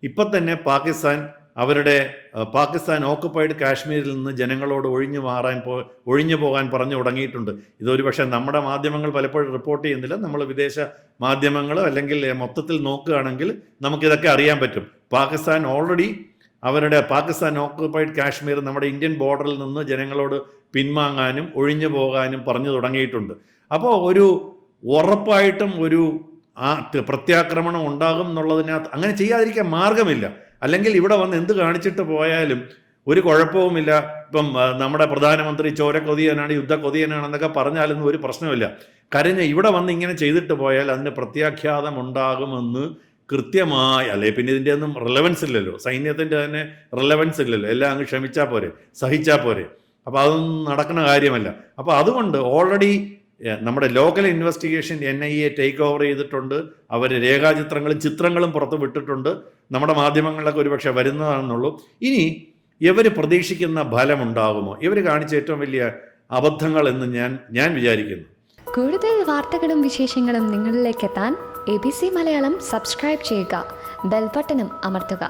ഇപ്പം തന്നെ പാകിസ്ഥാൻ ഓക്കുപ്പൈഡ് കാശ്മീരിൽ നിന്ന് ജനങ്ങളോട് ഒഴിഞ്ഞു പോകാൻ പറഞ്ഞു തുടങ്ങിയിട്ടുണ്ട്. ഇതൊരു പക്ഷേ നമ്മുടെ മാധ്യമങ്ങൾ പലപ്പോഴും റിപ്പോർട്ട് ചെയ്യുന്നില്ല. നമ്മൾ വിദേശ മാധ്യമങ്ങൾ അല്ലെങ്കിൽ മൊത്തത്തിൽ നോക്കുകയാണെങ്കിൽ നമുക്കിതൊക്കെ അറിയാൻ പറ്റും. പാകിസ്ഥാൻ ഓക്കുപ്പൈഡ് കാശ്മീർ നമ്മുടെ ഇന്ത്യൻ ബോർഡറിൽ നിന്ന് ജനങ്ങളോട് പിൻവാങ്ങാനും ഒഴിഞ്ഞു പോകാനും പറഞ്ഞു തുടങ്ങിയിട്ടുണ്ട്. അപ്പോൾ ഉറപ്പായിട്ടും ഒരു പ്രത്യാക്രമണം ഉണ്ടാകും എന്നുള്ളതിനകത്ത് അങ്ങനെ ചെയ്യാതിരിക്കാൻ മാർഗമില്ല. അല്ലെങ്കിൽ ഇവിടെ വന്ന് എന്ത് കാണിച്ചിട്ട് പോയാലും ഒരു കുഴപ്പവുമില്ല. ഇപ്പം നമ്മുടെ പ്രധാനമന്ത്രി ചോരക്കൊതിയനാണ്, യുദ്ധക്കൊതിയനാണെന്നൊക്കെ പറഞ്ഞാലൊന്നും ഒരു പ്രശ്നമില്ല. ഇവിടെ വന്ന് ഇങ്ങനെ ചെയ്തിട്ട് പോയാൽ അതിന് പ്രത്യാഘാതം ഉണ്ടാകുമെന്ന് കൃത്യമായി, അല്ലെ പിന്നെ ഇതിൻ്റെ ഒന്നും റിലവൻസ് ഇല്ലല്ലോ, സൈന്യത്തിൻ്റെ തന്നെ റിലവൻസ് ഇല്ലല്ലോ, എല്ലാം അങ്ങ് സഹിച്ചാൽ പോരെ. അപ്പോൾ അതൊന്നും നടക്കുന്ന കാര്യമല്ല. അപ്പോൾ അതുകൊണ്ട് ഓൾറെഡി നമ്മുടെ local investigation NIA take over ചെയ്തിട്ടുണ്ട്. അവർ ചിത്രങ്ങളും പുറത്ത് വിട്ടിട്ടുണ്ട്. നമ്മുടെ മാധ്യമങ്ങളിലൊക്കെ ഒരുപക്ഷെ വരുന്നതാണെന്നുള്ളൂ. ഇനി ഇവർ പ്രതീക്ഷിക്കുന്ന ഫലമുണ്ടാകുമോ? ഇവർ കാണിച്ച ഏറ്റവും വലിയ അബദ്ധങ്ങൾ എന്ന് ഞാൻ വിചാരിക്കുന്നു. കൂടുതൽ വാർത്തകളും വിശേഷങ്ങളും നിങ്ങളിലേക്ക് എത്താൻ ABC മലയാളം സബ്സ്ക്രൈബ് ചെയ്യുക, ബെൽബട്ടനും അമർത്തുക.